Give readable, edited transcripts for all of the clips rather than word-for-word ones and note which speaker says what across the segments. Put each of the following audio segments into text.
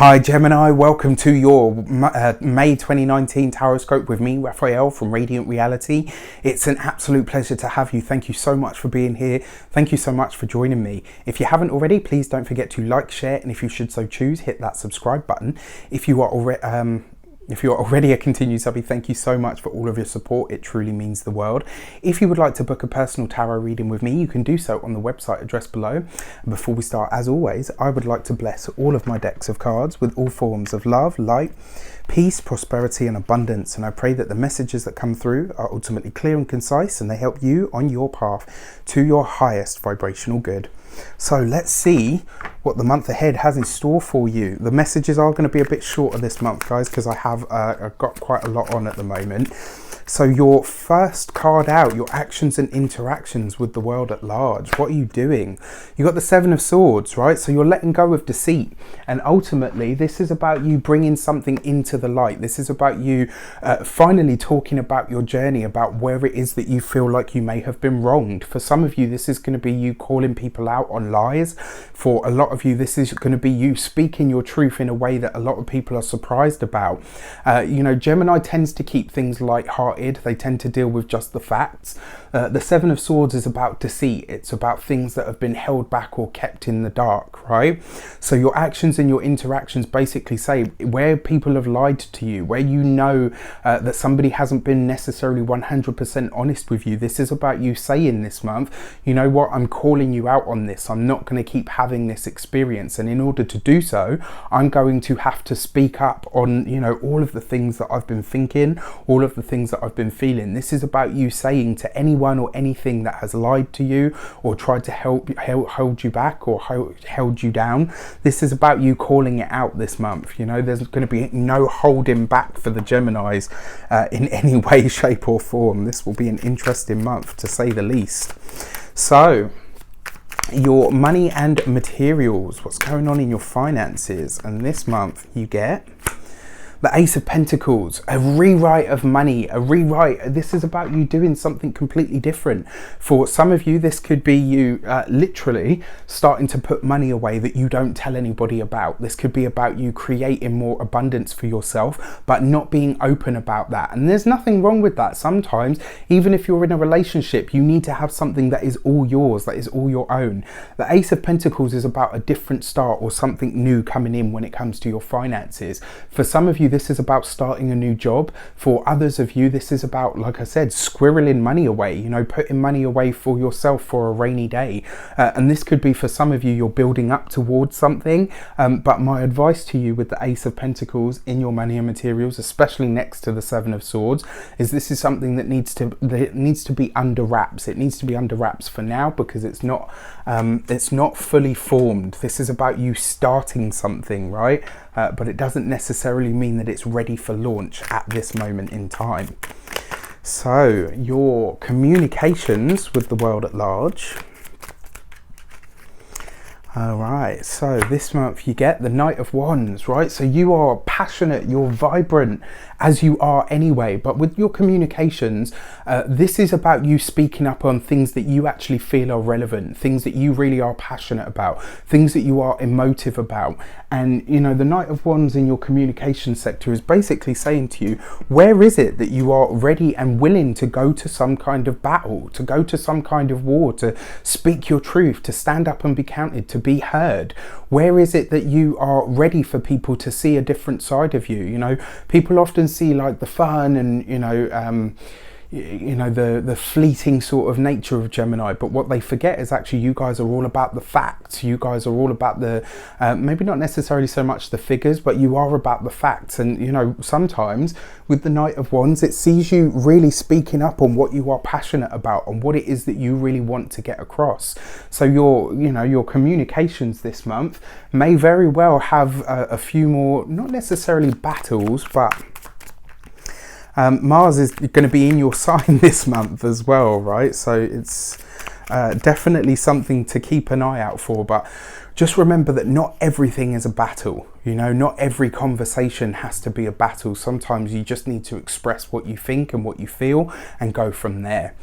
Speaker 1: Hi Gemini, welcome to your May 2019 Taroscope with me, Raphael from Reydiant Reality. It's an absolute pleasure to have you. Thank you so much for being here. Thank you so much for joining me. If you haven't already, please don't forget to like, share, and if you should so choose, hit that subscribe button. If you are already a continued subby, thank you so much for all of your support. It truly means the world. If you would like to book a personal tarot reading with me, you can do so on the website address below. And before we start, as always, I would like to bless all of my decks of cards with all forms of love, light, peace, prosperity, and abundance. And I pray that the messages that come through are ultimately clear and concise, and they help you on your path to your highest vibrational good. So let's see what the month ahead has in store for you. The messages are going to be a bit shorter this month, guys, because I have got quite a lot on at the moment. So your first card out, your actions and interactions with the world at large. What are you doing? You got the Seven of Swords, right? So you're letting go of deceit. And ultimately, this is about you bringing something into the light. This is about you finally talking about your journey, about where it is that you feel like you may have been wronged. For some of you, this is going to be you calling people out on lies. For a lot of you, this is going to be you speaking your truth in a way that a lot of people are surprised about. Gemini tends to keep things light-hearted. They tend to deal with just the facts. The Seven of Swords is about deceit. It's about things that have been held back or kept in the dark, right? So your actions and your interactions basically say where people have lied to you, where you know that somebody hasn't been necessarily 100% honest with you. This is about you saying this month, you know what, I'm calling you out on this. I'm not going to keep having this experience. And in order to do so, I'm going to have to speak up on, all of the things that I've been thinking, all of the things that I've been feeling. This is about you saying to anyone or anything that has lied to you or tried to hold you back or held you down. This is about you calling it out this month. There's going to be no holding back for the Geminis in any way, shape or form. This will be an interesting month, to say the least. So your money and materials, what's going on in your finances. And this month you get the Ace of Pentacles, a rewrite of money, a rewrite. This is about you doing something completely different. For some of you, this could be you literally starting to put money away that you don't tell anybody about. This could be about you creating more abundance for yourself, but not being open about that. And there's nothing wrong with that. Sometimes, even if you're in a relationship, you need to have something that is all yours, that is all your own. The Ace of Pentacles is about a different start or something new coming in when it comes to your finances. For some of you, this is about starting a new job. For others of you, this is about, like I said, squirreling money away, putting money away for yourself for a rainy day. And this could be, for some of you, you're building up towards something. But my advice to you with the Ace of Pentacles in your money and materials, especially next to the Seven of Swords, is this is something that needs to be under wraps. It needs to be under wraps for now, because it's not fully formed. This is about you starting something, right? But it doesn't necessarily mean that it's ready for launch at this moment in time. So your communications with the world at large. All right, so this month you get the Knight of Wands, right? So you are passionate, you're vibrant, as you are anyway, but with your communications, this is about you speaking up on things that you actually feel are relevant, things that you really are passionate about, things that you are emotive about. And the Knight of Wands in your communication sector is basically saying to you, where is it that you are ready and willing to go to some kind of battle, to go to some kind of war, to speak your truth, to stand up and be counted, to be heard? Where is it that you are ready for people to see a different side of you? People often see like the fun and the fleeting sort of nature of Gemini, but what they forget is actually you guys are all about the facts. You guys are all about the maybe not necessarily so much the figures, but you are about the facts. And sometimes with the Knight of Wands, it sees you really speaking up on what you are passionate about and what it is that you really want to get across. So your communications this month may very well have a few more, not necessarily battles, but Mars is going to be in your sign this month as well, right? So it's Definitely something to keep an eye out for, but just remember that not everything is a battle. You know, not every conversation has to be a battle. Sometimes you just need to express what you think and what you feel and go from there.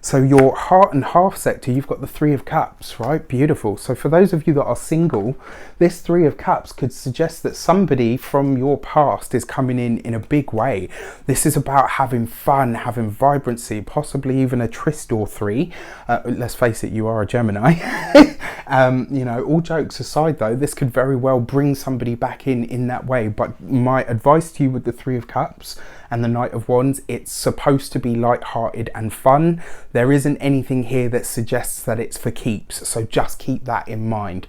Speaker 1: So your heart and half sector, you've got the Three of Cups, right? Beautiful. So for those of you that are single, this Three of Cups could suggest that somebody from your past is coming in a big way. This is about having fun, having vibrancy, possibly even a tryst or three. Let's face it, you are a Gemini. You know, all jokes aside though, this could very well bring somebody back in that way. But my advice to you with the Three of Cups and the Knight of Wands, it's supposed to be light-hearted and fun. There isn't anything here that suggests that it's for keeps, so just keep that in mind.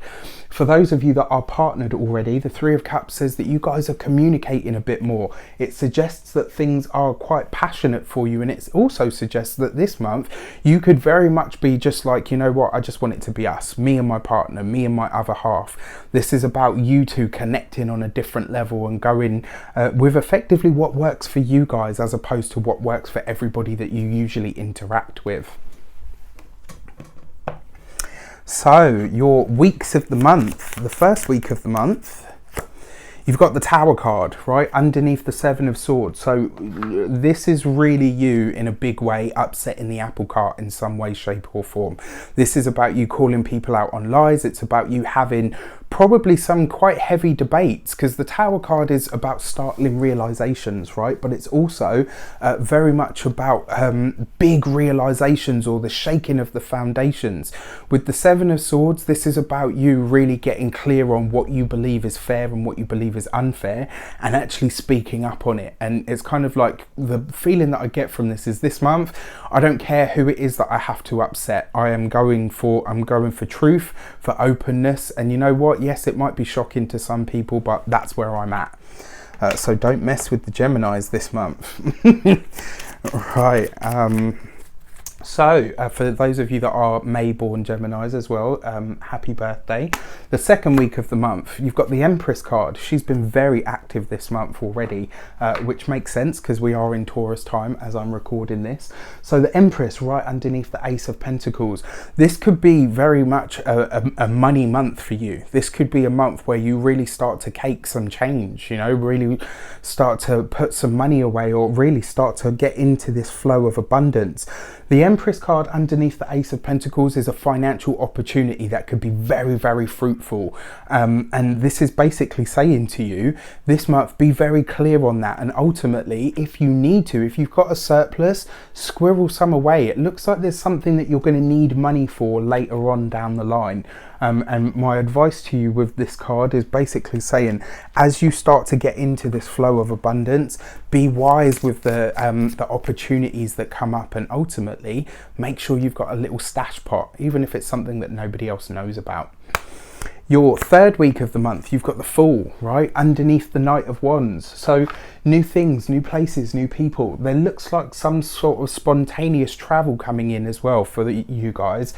Speaker 1: For those of you that are partnered already, the Three of Cups says that you guys are communicating a bit more. It suggests that things are quite passionate for you, and it also suggests that this month you could very much be just like, you know what, I just want it to be us, me and my partner, me and my other half. This is about you two connecting on a different level and going with effectively what works for you guys as opposed to what works for everybody that you usually interact with. So your weeks of the month, the first week of the month, you've got the Tower card, right, underneath the Seven of Swords. So this is really you in a big way, upsetting the apple cart in some way, shape or form. This is about you calling people out on lies. It's about you having probably some quite heavy debates, because the Tower card is about startling realizations, right? But it's also very much about big realizations or the shaking of the foundations. With the Seven of Swords, this is about you really getting clear on what you believe is fair and what you believe is unfair, and actually speaking up on it. And it's kind of like the feeling that I get from this month, I don't care who it is that I have to upset. I'm going for truth, for openness. And you know what? Yes, it might be shocking to some people, but that's where I'm at. So don't mess with the Geminis this month. Right. So for those of you that are May-born Geminis as well, happy birthday. The second week of the month, you've got the Empress card. She's been very active this month already, which makes sense because we are in Taurus time as I'm recording this. So the Empress right underneath the Ace of Pentacles. This could be very much a money month for you. This could be a month where you really start to cake some change, you know, really start to put some money away, or really start to get into this flow of abundance. The Empress card underneath the Ace of Pentacles is a financial opportunity that could be very, very fruitful. And this is basically saying to you, this month, be very clear on that. And ultimately, if you need to, if you've got a surplus, squirrel some away. It looks like there's something that you're going to need money for later on down the line. And my advice to you with this card is basically saying, as you start to get into this flow of abundance, be wise with the opportunities that come up, and ultimately make sure you've got a little stash pot, even if it's something that nobody else knows about. Your third week of the month, you've got the Fool, right, underneath the Knight of Wands. So new things, new places, new people. There looks like some sort of spontaneous travel coming in as well for you guys.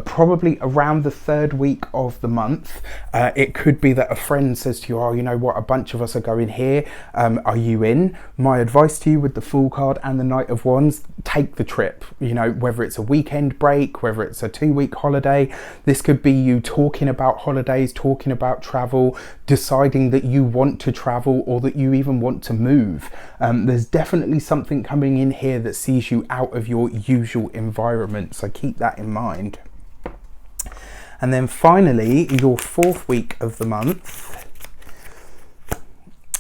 Speaker 1: Probably around the third week of the month. It could be that a friend says to you, oh, you know what, a bunch of us are going here. Are you in? My advice to you with the Fool card and the Knight of Wands, take the trip. You know, whether it's a weekend break, whether it's a 2-week holiday. This could be you talking about holidays, talking about travel, deciding that you want to travel or that you even want to move. There's definitely something coming in here that sees you out of your usual environment, so keep that in mind. And then finally, your fourth week of the month,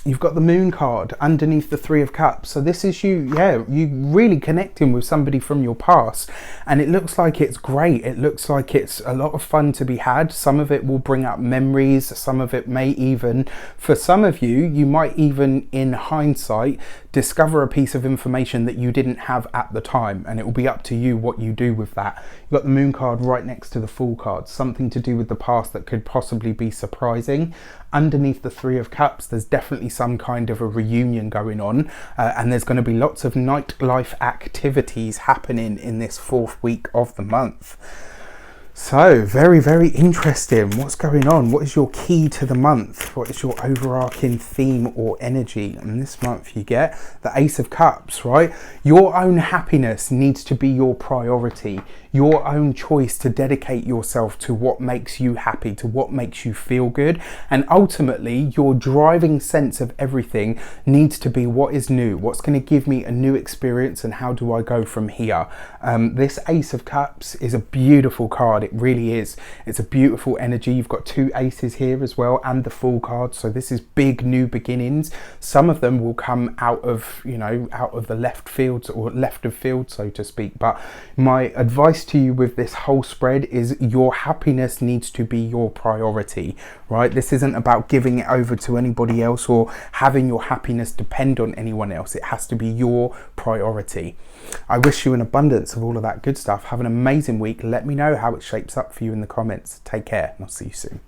Speaker 1: you've got the Moon card underneath the Three of Cups. So this is you really connecting with somebody from your past, and it looks like it's great. It looks like it's a lot of fun to be had. Some of it will bring up memories, some of it may even, for some of you, you might even in hindsight discover a piece of information that you didn't have at the time, and it will be up to you what you do with that. You've got the Moon card right next to the Fool card, something to do with the past that could possibly be surprising. Underneath the Three of Cups, there's definitely some kind of a reunion going on, and there's going to be lots of nightlife activities happening in this fourth week of the month. So, very, very interesting. What's going on? What is your key to the month? What is your overarching theme or energy? And this month you get the Ace of Cups, right? Your own happiness needs to be your priority. Your own choice to dedicate yourself to what makes you happy, to what makes you feel good. And ultimately, your driving sense of everything needs to be what is new, what's going to give me a new experience, and how do I go from here? This Ace of Cups is a beautiful card. It really is. It's a beautiful energy. You've got two aces here as well, and the Fool card. So this is big new beginnings. Some of them will come out of, out of the left field, or left of field, so to speak. But my advice to you with this whole spread is your happiness needs to be your priority, right? This isn't about giving it over to anybody else or having your happiness depend on anyone else. It has to be your priority. I wish you an abundance of all of that good stuff. Have an amazing week. Let me know how it shapes up for you in the comments. Take care, and I'll see you soon.